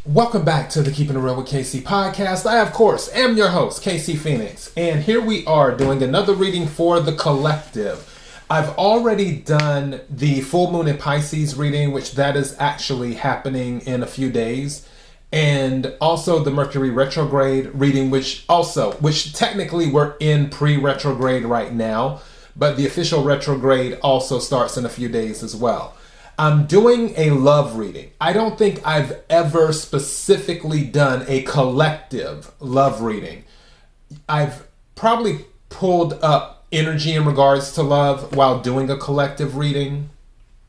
Welcome back to the Keeping It Real with KC podcast. I, of course, am your host, KC Phoenix, and here we are doing another reading for the collective. I've already done the full moon in Pisces reading, which that is actually happening in a few days, and also the Mercury retrograde reading, which technically we're in pre-retrograde right now, but the official retrograde also starts in a few days as well. I'm doing a love reading. I don't think I've ever specifically done a collective love reading. I've probably pulled up energy in regards to love while doing a collective reading,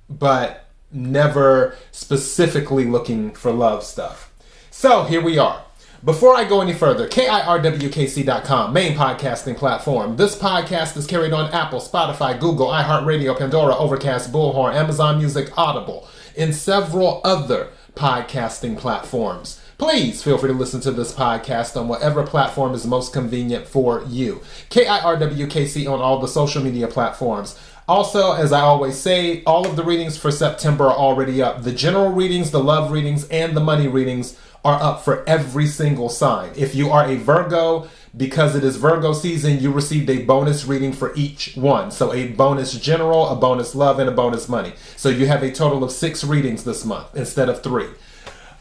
but never specifically looking for love stuff. So here we are. Before I go any further, KIRWKC.com, main podcasting platform. This podcast is carried on Apple, Spotify, Google, iHeartRadio, Pandora, Overcast, Bullhorn, Amazon Music, Audible, and several other podcasting platforms. Please feel free to listen to this podcast on whatever platform is most convenient for you. KIRWKC on all the social media platforms. Also, as I always say, all of the readings for September are already up. The general readings, the love readings, and the money readings are up for every single sign. If you are a Virgo, because it is Virgo season, you received a bonus reading for each one. So a bonus general, a bonus love, and a bonus money. So you have a total of 6 readings this month instead of 3.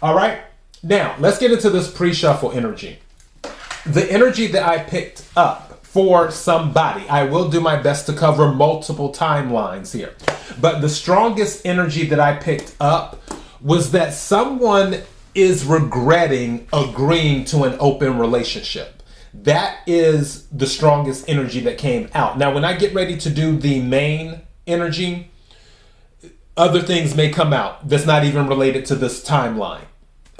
All right. Now, let's get into this pre-shuffle energy. The energy that I picked up for somebody, I will do my best to cover multiple timelines here. But the strongest energy that I picked up was that someone is regretting agreeing to an open relationship. That is the strongest energy that came out. Now, when I get ready to do the main energy, other things may come out that's not even related to this timeline.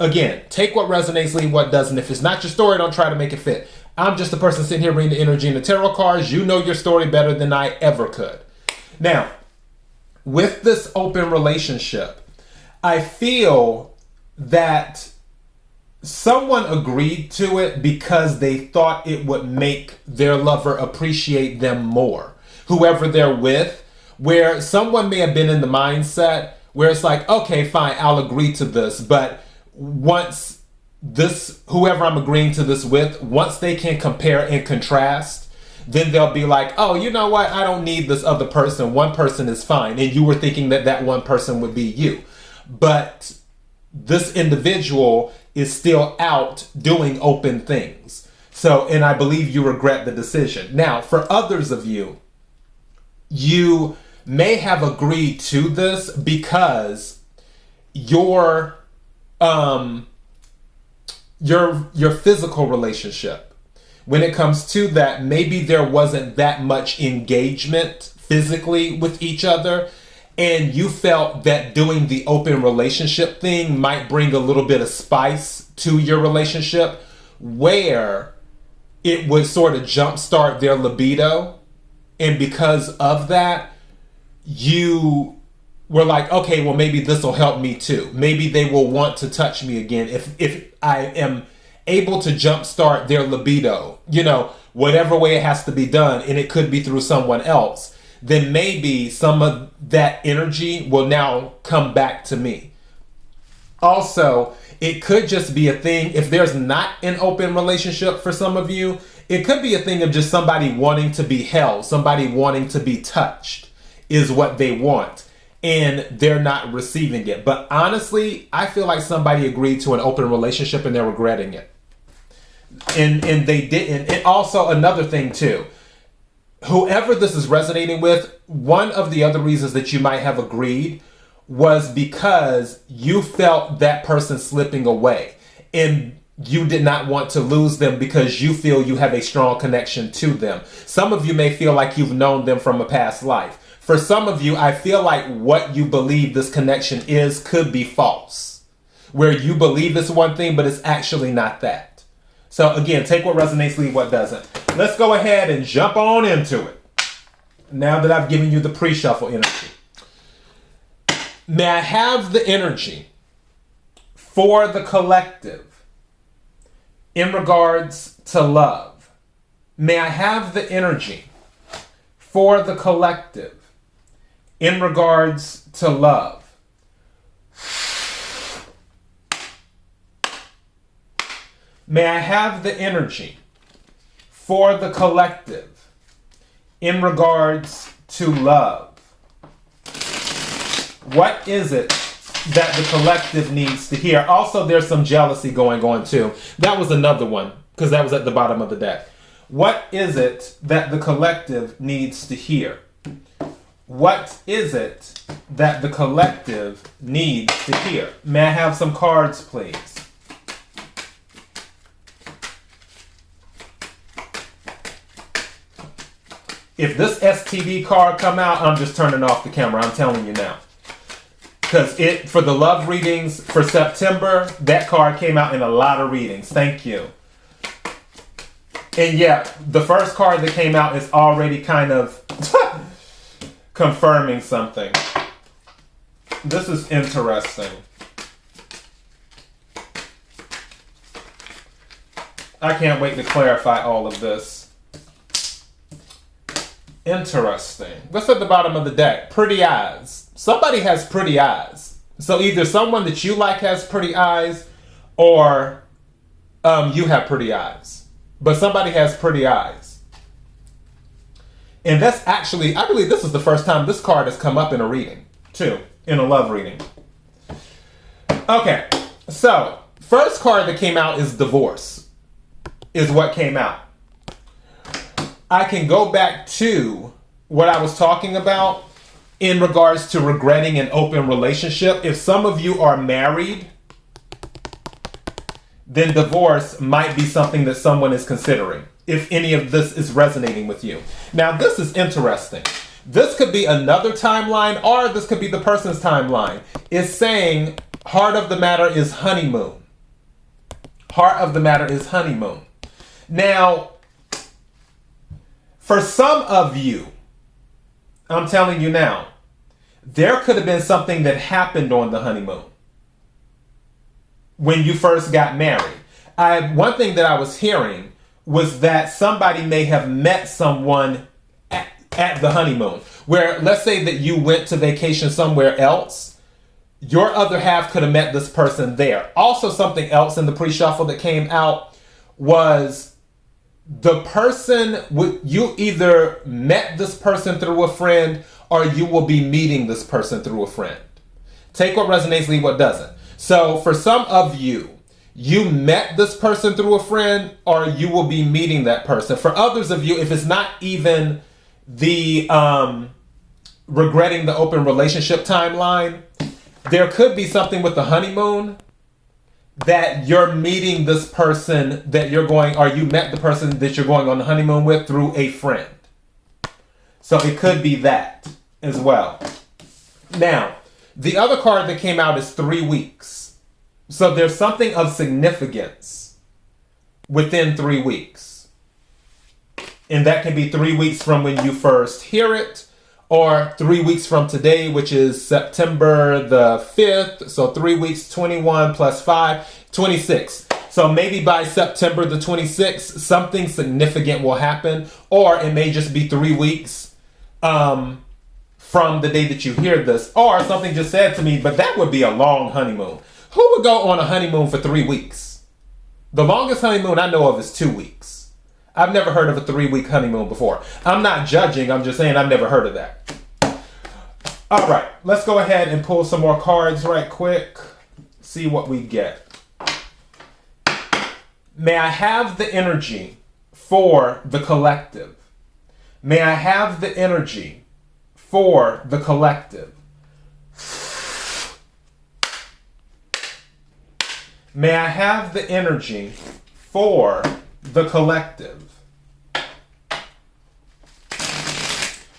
Again, take what resonates, leave what doesn't. If it's not your story, don't try to make it fit. I'm just a person sitting here reading the energy and the tarot cards. You know your story better than I ever could. Now, with this open relationship, I feel that someone agreed to it because they thought it would make their lover appreciate them more, whoever they're with, where someone may have been in the mindset where it's like, okay, fine, I'll agree to this. But once whoever I'm agreeing to this with, once they can compare and contrast, then they'll be like, oh, you know what? I don't need this other person. One person is fine. And you were thinking that that one person would be you. But this individual is still out doing open things. So, and I believe you regret the decision. Now, for others of you, you may have agreed to this because your physical relationship, when it comes to that, maybe there wasn't that much engagement physically with each other. And you felt that doing the open relationship thing might bring a little bit of spice to your relationship, where it would sort of jumpstart their libido. And because of that, you were like, okay, well, maybe this will help me too. Maybe they will want to touch me again. If I am able to jumpstart their libido, whatever way it has to be done, and it could be through someone else, then maybe some of that energy will now come back to me. Also, it could just be a thing, if there's not an open relationship for some of you, it could be a thing of just somebody wanting to be held, somebody wanting to be touched is what they want, and they're not receiving it. But honestly, I feel like somebody agreed to an open relationship and they're regretting it. And they didn't. And also another thing too, whoever this is resonating with, one of the other reasons that you might have agreed was because you felt that person slipping away and you did not want to lose them because you feel you have a strong connection to them. Some of you may feel like you've known them from a past life. For some of you, I feel like what you believe this connection is could be false, where you believe it's one thing, but it's actually not that. So again, take what resonates, leave what doesn't. Let's go ahead and jump on into it. Now that I've given you the pre-shuffle energy. May I have the energy for the collective in regards to love? May I have the energy for the collective in regards to love? May I have the energy for the collective in regards to love? What is it that the collective needs to hear? Also, there's some jealousy going on too. That was another one because that was at the bottom of the deck. What is it that the collective needs to hear? What is it that the collective needs to hear? May I have some cards, please? If this STD card come out, I'm just turning off the camera. I'm telling you now. Because for the love readings for September, that card came out in a lot of readings. Thank you. And yeah, the first card that came out is already kind of confirming something. This is interesting. I can't wait to clarify all of this. Interesting. What's at the bottom of the deck? Pretty eyes. Somebody has pretty eyes. So either someone that you like has pretty eyes, or you have pretty eyes. But somebody has pretty eyes. And that's actually, I believe this is the first time this card has come up in a reading, too. In a love reading. Okay. So, first card that came out is divorce. Is what came out. I can go back to what I was talking about in regards to regretting an open relationship. If some of you are married, then divorce might be something that someone is considering, if any of this is resonating with you. Now, this is interesting. This could be another timeline, or this could be the person's timeline. It's saying, heart of the matter is honeymoon. Heart of the matter is honeymoon. Now, for some of you, I'm telling you now, there could have been something that happened on the honeymoon when you first got married. One thing that I was hearing was that somebody may have met someone at the honeymoon, where let's say that you went to vacation somewhere else, your other half could have met this person there. Also, something else in the pre-shuffle that came out was the person, you either met this person through a friend, or you will be meeting this person through a friend. Take what resonates, leave what doesn't. So for some of you, you met this person through a friend, or you will be meeting that person. For others of you, if it's not even the regretting the open relationship timeline, there could be something with the honeymoon that you're meeting this person that you're going, or you met the person that you're going on the honeymoon with through a friend. So it could be that as well. Now, the other card that came out is 3 weeks. So there's something of significance within 3 weeks. And that can be 3 weeks from when you first hear it, or 3 weeks from today, which is September the 5th. So 3 weeks, 21 plus 5, 26. So maybe by September the 26th, something significant will happen, or it may just be 3 weeks from the day that you hear this, or something just said to me, but that would be a long honeymoon. Who would go on a honeymoon for 3 weeks? The longest honeymoon I know of is 2 weeks. I've never heard of a 3-week honeymoon before. I'm not judging, I'm just saying I've never heard of that. All right, let's go ahead and pull some more cards right quick. See what we get. May I have the energy for the collective? May I have the energy for the collective? May I have the energy for the collective?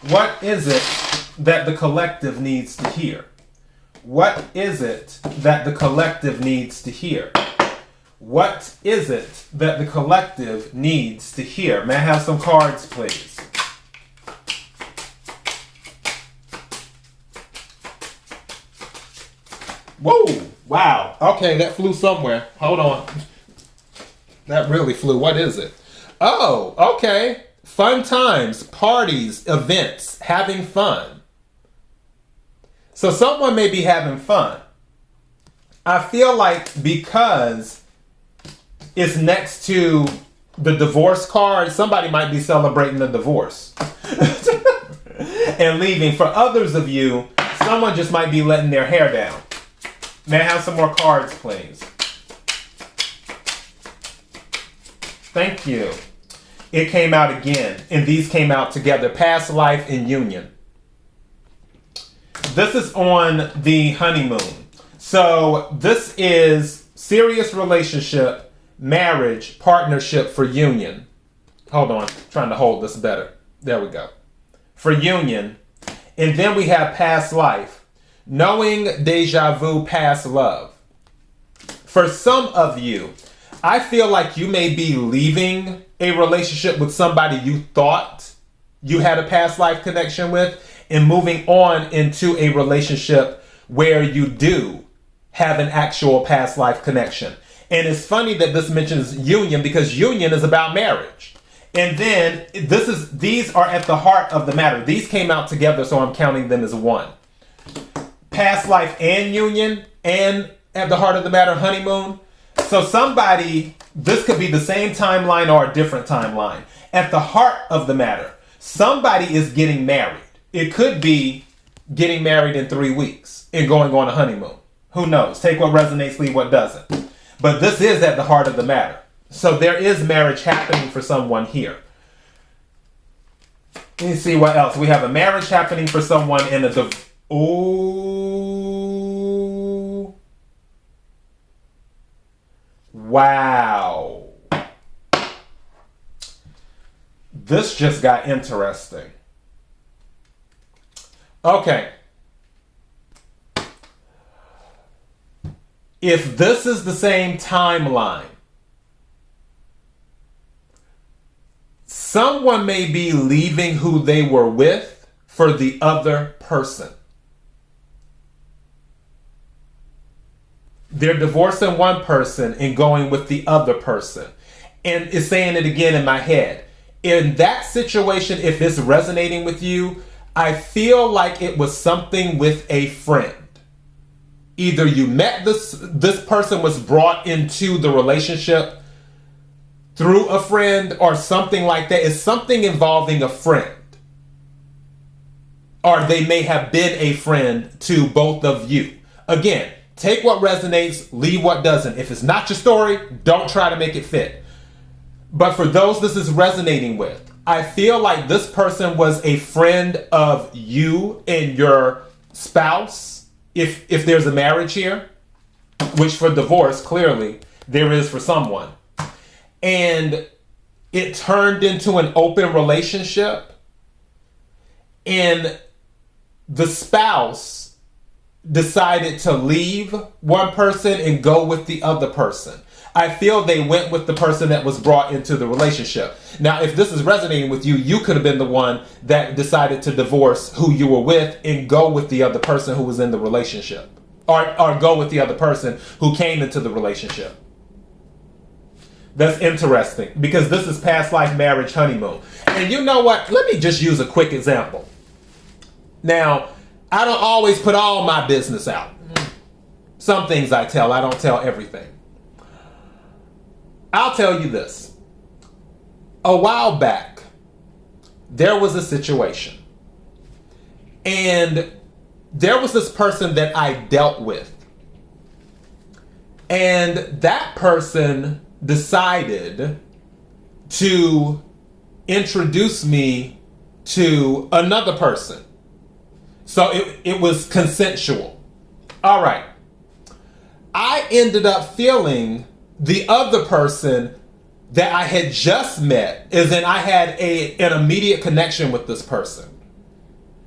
What is it that the collective needs to hear? What is it that the collective needs to hear? What is it that the collective needs to hear? May I have some cards, please? Whoa! Wow. Okay, that flew somewhere. Hold on. That really flew. What is it? Oh, okay. Fun times, parties, events, having fun. So someone may be having fun. I feel like because it's next to the divorce card. Somebody might be celebrating the divorce and leaving. For others of you, someone just might be letting their hair down. May I have some more cards, please? Thank you. It came out again, and these came out together. Past life and union. This is on the honeymoon. So this is serious relationship, marriage, partnership for union. Hold on, trying to hold this better. There we go. For union. And then we have past life, knowing, deja vu, past love. For some of you, I feel like you may be leaving a relationship with somebody you thought you had a past life connection with and moving on into a relationship where you do have an actual past life connection. And it's funny that this mentions union because union is about marriage. And then these are at the heart of the matter. These came out together, so I'm counting them as one. Past life and union, and at the heart of the matter, honeymoon. So somebody, this could be the same timeline or a different timeline. At the heart of the matter, somebody is getting married. It could be getting married in 3 weeks and going on a honeymoon. Who knows? Take what resonates, leave what doesn't. But this is at the heart of the matter. So there is marriage happening for someone here. Let me see what else. We have a marriage happening for someone in a Ooh. Wow. This just got interesting. Okay. If this is the same timeline, someone may be leaving who they were with for the other person. They're divorcing one person and going with the other person. And it's saying it again in my head. In that situation, if it's resonating with you, I feel like it was something with a friend. Either you met this person was brought into the relationship through a friend or something like that. It's something involving a friend. Or they may have been a friend to both of you. Again, take what resonates, leave what doesn't. If it's not your story, don't try to make it fit. But for those this is resonating with, I feel like this person was a friend of you and your spouse, if there's a marriage here, which for divorce, clearly, there is for someone. And it turned into an open relationship, and the spouse decided to leave one person and go with the other person. I feel they went with the person that was brought into the relationship. Now, if this is resonating with you, you could have been the one that decided to divorce who you were with and go with the other person who was in the relationship. Or go with the other person who came into the relationship. That's interesting because this is past life, marriage, honeymoon. And you know what? Let me just use a quick example. Now, I don't always put all my business out. Some things I don't tell everything. I'll tell you this. A while back, there was a situation. And there was this person that I dealt with. And that person decided to introduce me to another person. So it was consensual. All right. I ended up feeling the other person that I had just met, as in I had an immediate connection with this person.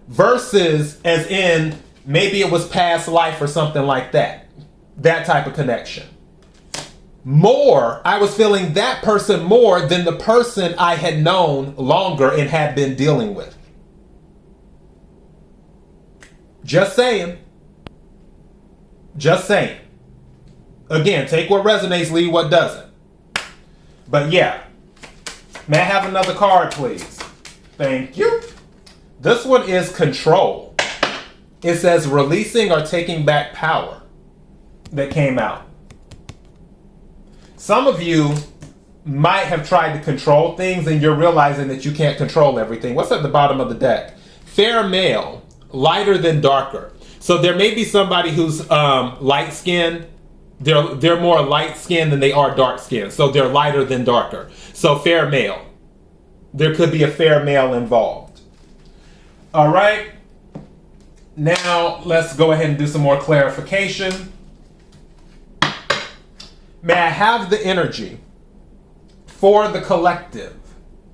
Versus as in maybe it was past life or something like that. That type of connection. I was feeling that person more than the person I had known longer and had been dealing with. Just saying. Just saying. Again, take what resonates, leave what doesn't. But yeah. May I have another card, please? Thank you. This one is control. It says releasing or taking back power that came out. Some of you might have tried to control things and you're realizing that you can't control everything. What's at the bottom of the deck? Fair male, lighter than darker. So there may be somebody who's light-skinned. They're more light-skinned than they are dark-skinned. So they're lighter than darker. So fair male. There could be a fair male involved. All right. Now let's go ahead and do some more clarification. May I have the energy for the collective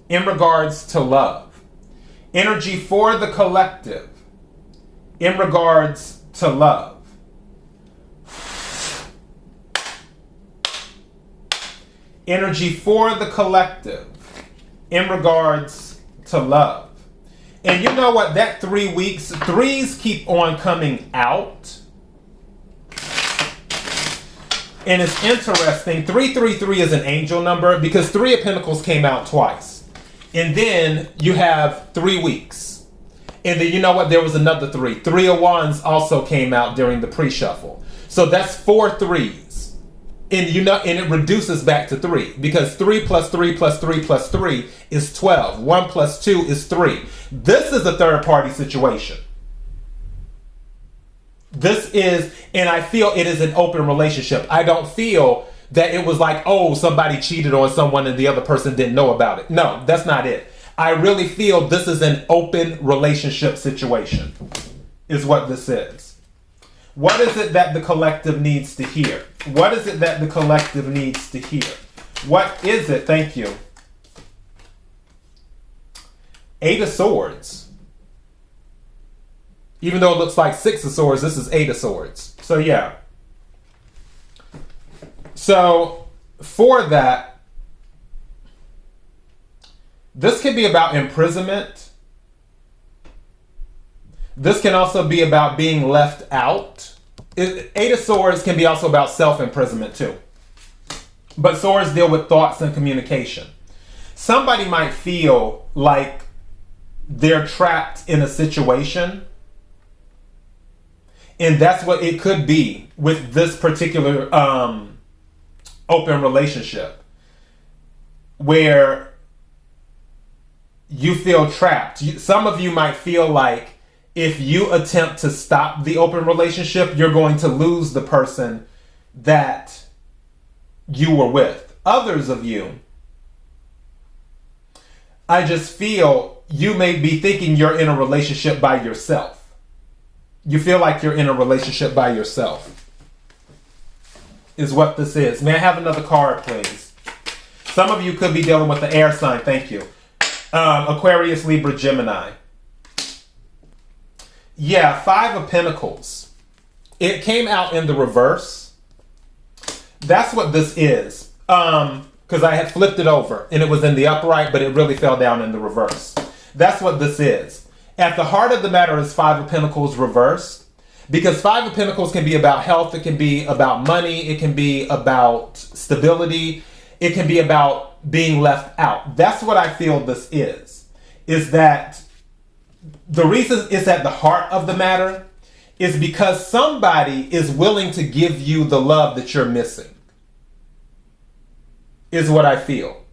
in regards to love? Energy for the collective in regards to love. Energy for the collective in regards to love. And you know what? That 3 weeks, threes keep on coming out. And it's interesting. 333 is an angel number because 3 of Pentacles came out twice. And then you have 3 weeks. And then you know what? There was another 3. 3 of Wands also came out during the pre-shuffle. So that's 4 threes. And you know, and it reduces back to 3 because 3 plus 3 plus 3 plus 3 is 12. 1 plus 2 is 3. This is a third party situation. This is, and I feel it is an open relationship. I don't feel that it was like, oh, somebody cheated on someone and the other person didn't know about it. No, that's not it. I really feel this is an open relationship situation, is what this is. What is it that the collective needs to hear? What is it that the collective needs to hear? What is it? Thank you. 8 of Swords. Even though it looks like 6 of Swords, this is 8 of Swords. So yeah. So for that, this can be about imprisonment. This can also be about being left out. 8 of Swords can be also about self-imprisonment too. But swords deal with thoughts and communication. Somebody might feel like they're trapped in a situation. And that's what it could be with this particular open relationship. Where you feel trapped. Some of you might feel like if you attempt to stop the open relationship, you're going to lose the person that you were with. Others of you, I just feel you may be thinking you're in a relationship by yourself. You feel like you're in a relationship by yourself, is what this is. May I have another card, please? Some of you could be dealing with the air sign. Thank you. Aquarius, Libra, Gemini. Yeah, 5 of Pentacles. It came out in the reverse. That's what this is. Because I had flipped it over and it was in the upright, but it really fell down in the reverse. That's what this is. At the heart of the matter is 5 of Pentacles reversed. Because 5 of Pentacles can be about health. It can be about money. It can be about stability. It can be about being left out. That's what I feel this is that the reason it's at the heart of the matter is because somebody is willing to give you the love that you're missing, is what I feel.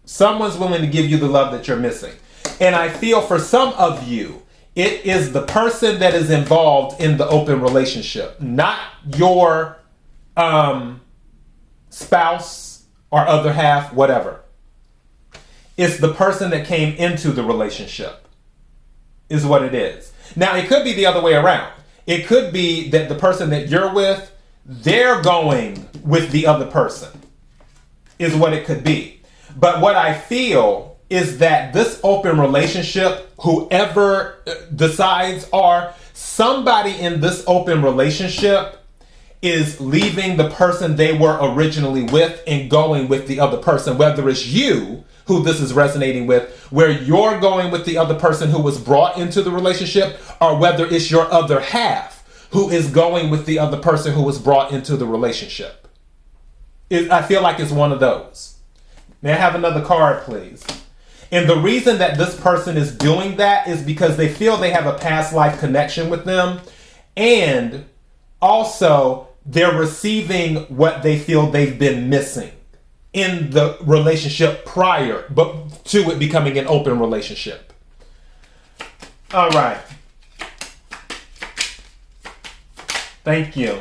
Someone's willing to give you the love that you're missing. And I feel for some of you, it is the person that is involved in the open relationship, not your spouse or other half, whatever. It's the person that came into the relationship, is what it is. Now, it could be the other way around. It could be that the person that you're with, they're going with the other person, is what it could be. But what I feel is that this open relationship, whoever decides, or somebody in this open relationship is leaving the person they were originally with and going with the other person, whether it's you who this is resonating with, where you're going with the other person who was brought into the relationship, or whether it's your other half who is going with the other person who was brought into the relationship. I feel like it's one of those. May I have another card, please? And the reason that this person is doing that is because they feel they have a past life connection with them. And also they're receiving what they feel they've been missing in the relationship prior, but to it becoming an open relationship. All right. Thank you.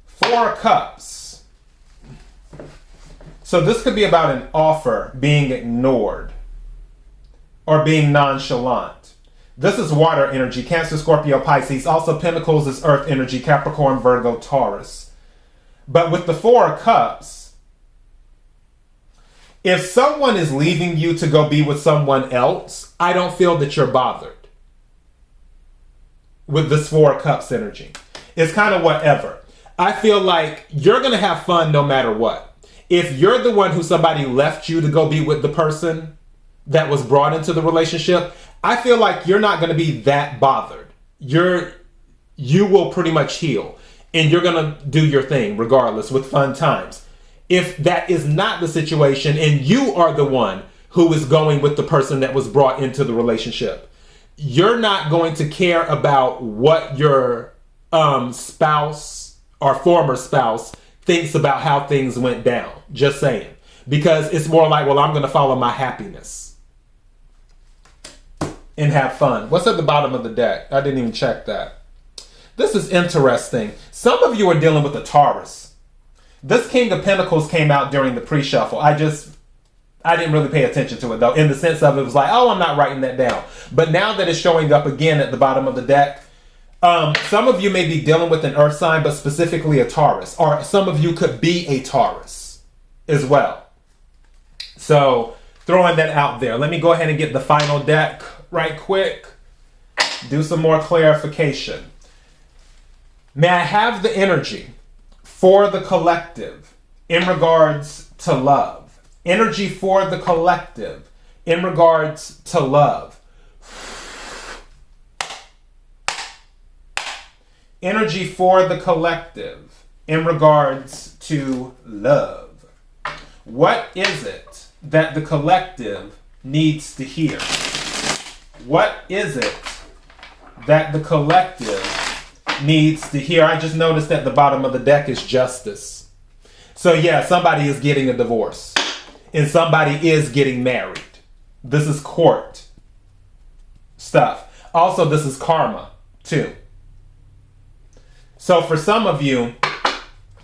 4 Cups. So this could be about an offer being ignored or being nonchalant. This is water energy, Cancer, Scorpio, Pisces. Also Pentacles is earth energy, Capricorn, Virgo, Taurus. But with the 4 Cups, if someone is leaving you to go be with someone else, I don't feel that you're bothered with this 4 Cups energy. It's kind of whatever. I feel like you're going to have fun no matter what. If you're the one who somebody left you to go be with the person that was brought into the relationship, I feel like you're not going to be that bothered. You will pretty much heal and you're going to do your thing regardless with fun times. If that is not the situation and you are the one who is going with the person that was brought into the relationship, you're not going to care about what your spouse or former spouse thinks about how things went down. Just saying. Because it's more like, well, I'm going to follow my happiness and have fun. What's at the bottom of the deck? I didn't even check that. This is interesting. Some of you are dealing with a Taurus. This King of Pentacles came out during the pre-shuffle. I didn't really pay attention to it though, in the sense of it was like, oh, I'm not writing that down. But now that it's showing up again at the bottom of the deck, some of you may be dealing with an earth sign, but specifically a Taurus. Or some of you could be a Taurus as well. So throwing that out there. Let me go ahead and get the final deck right quick. Do some more clarification. May I have the energy for the collective in regards to love? Energy for the collective in regards to love. Energy for the collective in regards to love. What is it that the collective needs to hear? What is it that the collective needs to hear? I just noticed at the bottom of the deck is justice. So yeah, somebody is getting a divorce and somebody is getting married. This is court stuff. Also, this is karma too. So for some of you,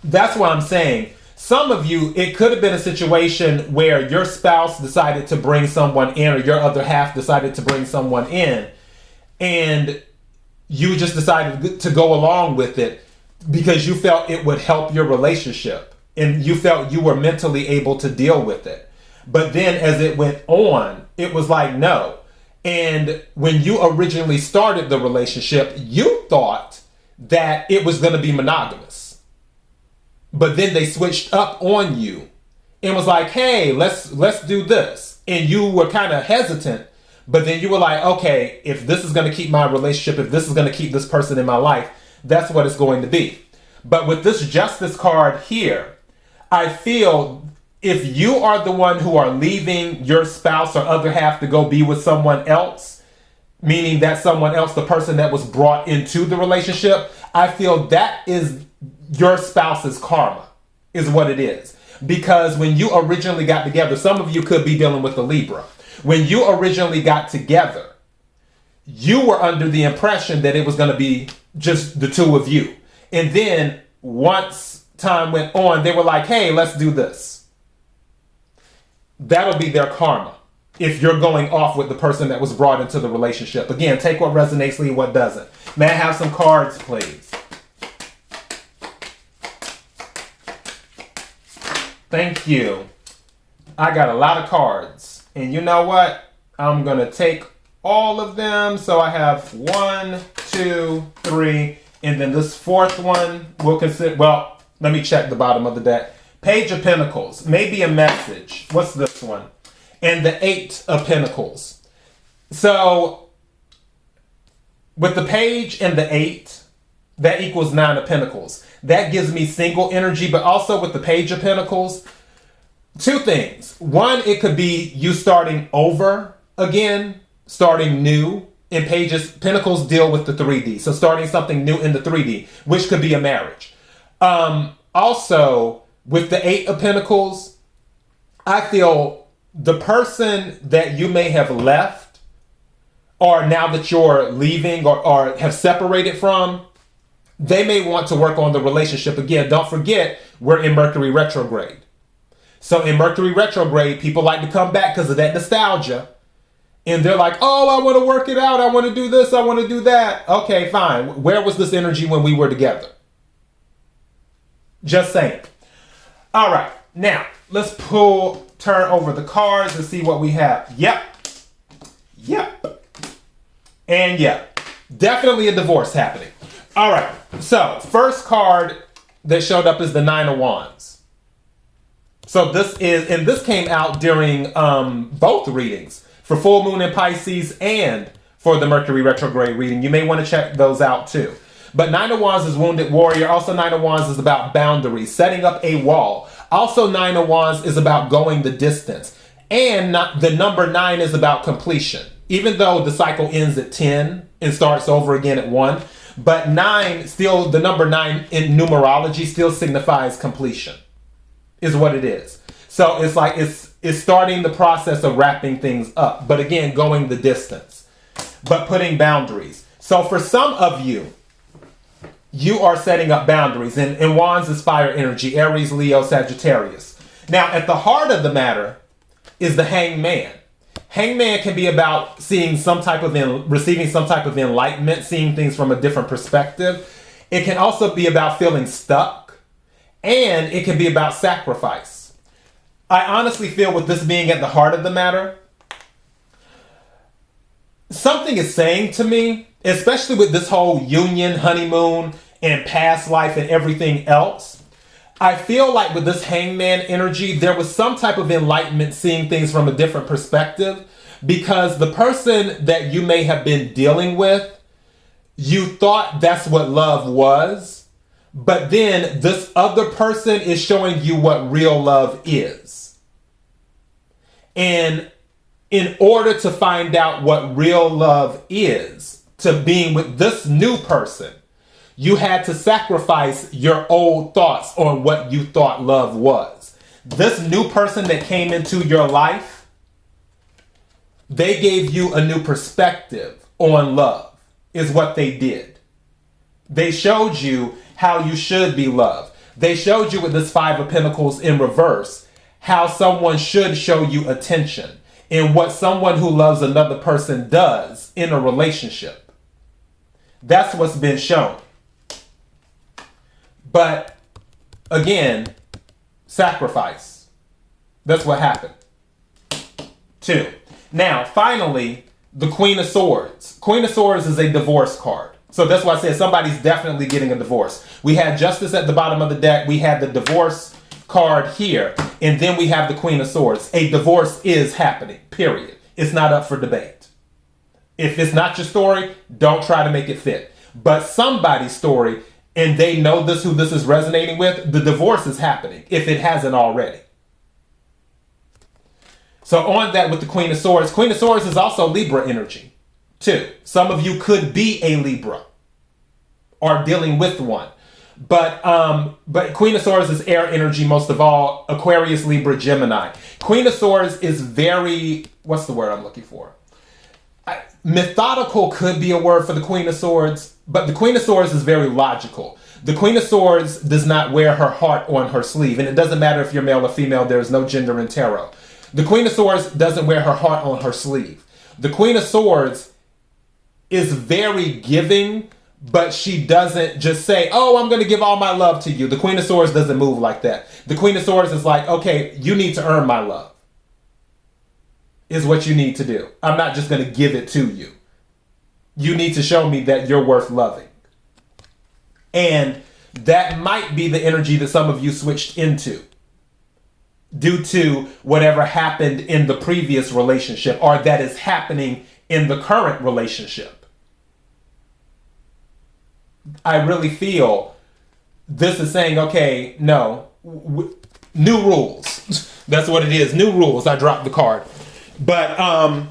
that's what I'm saying. Some of you, it could have been a situation where your spouse decided to bring someone in, or your other half decided to bring someone in, and you just decided to go along with it because you felt it would help your relationship and you felt you were mentally able to deal with it. But then as it went on, it was like, no. And when you originally started the relationship, you thought that it was going to be monogamous. But then they switched up on you and was like, hey, let's do this. And you were kind of hesitant, but then you were like, okay, if this is going to keep my relationship, if this is going to keep this person in my life, that's what it's going to be. But with this justice card here, I feel if you are the one who are leaving your spouse or other half to go be with someone else, meaning that someone else, the person that was brought into the relationship, I feel that is your spouse's karma, is what it is. Because when you originally got together, some of you could be dealing with a Libra. When you originally got together, you were under the impression that it was going to be just the two of you. And then once time went on, they were like, hey, let's do this. That'll be their karma. If you're going off with the person that was brought into the relationship. Again, take what resonates, leave what doesn't. May I have some cards, please? Thank you. I got a lot of cards. And you know what? I'm going to take all of them. So I have 1, 2, 3. And then this fourth one we'll consider. Well, let me check the bottom of the deck. Page of Pentacles. Maybe a message. What's this one? And the 8 of Pentacles. So with the page and the 8, that equals 9 of Pentacles. That gives me single energy, but also with the page of Pentacles, 2 things. One, it could be you starting over again, starting new in pages, Pentacles deal with the 3D. So starting something new in the 3D, which could be a marriage. Also, with the 8 of Pentacles, I feel the person that you may have left, or now that you're leaving or have separated from, they may want to work on the relationship again. Don't forget, we're in Mercury retrograde. So in Mercury retrograde, people like to come back because of that nostalgia. And they're like, oh, I want to work it out. I want to do this. I want to do that. Okay, fine. Where was this energy when we were together? Just saying. All right. Now, let's turn over the cards and see what we have. Yep. And yep. Definitely a divorce happening. All right. So, first card that showed up is the 9 of Wands. So this came out during both readings, for full moon in Pisces and for the Mercury retrograde reading. You may want to check those out too. But 9 of Wands is wounded warrior. Also 9 of Wands is about boundaries, setting up a wall. Also 9 of Wands is about going the distance. And the number 9 is about completion. Even though the cycle ends at 10 and starts over again at 1. But 9, still the number 9 in numerology still signifies completion. Is what it is. So it's like it's starting the process of wrapping things up. But again, going the distance. But putting boundaries. So for some of you, you are setting up boundaries. And Wands is fire energy. Aries, Leo, Sagittarius. Now, at the heart of the matter is the Hangman. Hangman can be about receiving some type of enlightenment, seeing things from a different perspective. It can also be about feeling stuck. And it can be about sacrifice. I honestly feel with this being at the heart of the matter, something is saying to me, especially with this whole union, honeymoon, and past life and everything else, I feel like with this Hangman energy, there was some type of enlightenment, seeing things from a different perspective, because the person that you may have been dealing with, you thought that's what love was. But then this other person is showing you what real love is. And in order to find out what real love is, to being with this new person, you had to sacrifice your old thoughts on what you thought love was. This new person that came into your life, they gave you a new perspective on love, is what they did. They showed you how you should be loved. They showed you with this 5 of Pentacles in reverse, how someone should show you attention and what someone who loves another person does in a relationship. That's what's been shown. But again, sacrifice. That's what happened. 2. Now, finally, the Queen of Swords. Queen of Swords is a divorce card. So that's why I said somebody's definitely getting a divorce. We had Justice at the bottom of the deck. We had the divorce card here. And then we have the Queen of Swords. A divorce is happening, period. It's not up for debate. If it's not your story, don't try to make it fit. But somebody's story, and they know who this is resonating with, the divorce is happening, if it hasn't already. So on that with the Queen of Swords is also Libra energy. 2. Some of you could be a Libra or dealing with one. But Queen of Swords is air energy most of all. Aquarius, Libra, Gemini. Queen of Swords is very, what's the word I'm looking for? Methodical could be a word for the Queen of Swords, but the Queen of Swords is very logical. The Queen of Swords does not wear her heart on her sleeve, and it doesn't matter if you're male or female, there's no gender in tarot. The Queen of Swords doesn't wear her heart on her sleeve. The Queen of Swords is very giving, but she doesn't just say, oh, I'm going to give all my love to you. The Queen of Swords doesn't move like that. The Queen of Swords is like, okay, you need to earn my love, is what you need to do. I'm not just going to give it to you. You need to show me that you're worth loving. And that might be the energy that some of you switched into due to whatever happened in the previous relationship or that is happening in the current relationship. I really feel this is saying, okay, no, new rules. That's what it is. New rules. I dropped the card. But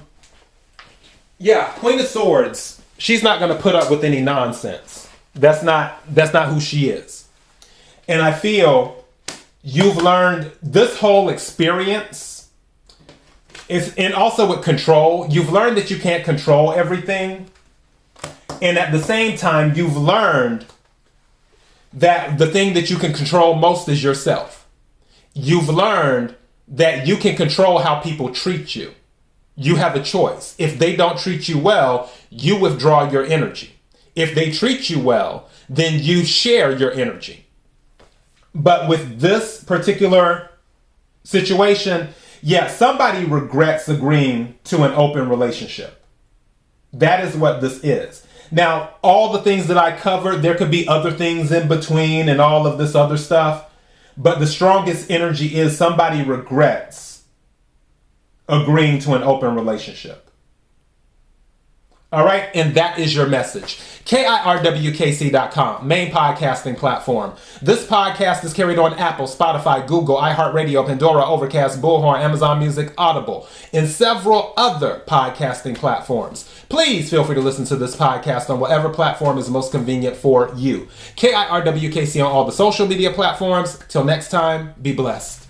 Yeah, Queen of Swords. She's not going to put up with any nonsense. That's not who she is. And I feel you've learned this whole experience and also with control, you've learned that you can't control everything. And at the same time, you've learned that the thing that you can control most is yourself. You've learned that you can control how people treat you. You have a choice. If they don't treat you well, you withdraw your energy. If they treat you well, then you share your energy. But with this particular situation, yeah, somebody regrets agreeing to an open relationship. That is what this is. Now, all the things that I covered, there could be other things in between and all of this other stuff. But the strongest energy is somebody regrets agreeing to an open relationship. All right, and that is your message. KIRWKC.com, main podcasting platform. This podcast is carried on Apple, Spotify, Google, iHeartRadio, Pandora, Overcast, Bullhorn, Amazon Music, Audible, and several other podcasting platforms. Please feel free to listen to this podcast on whatever platform is most convenient for you. KIRWKC on all the social media platforms. Till next time, be blessed.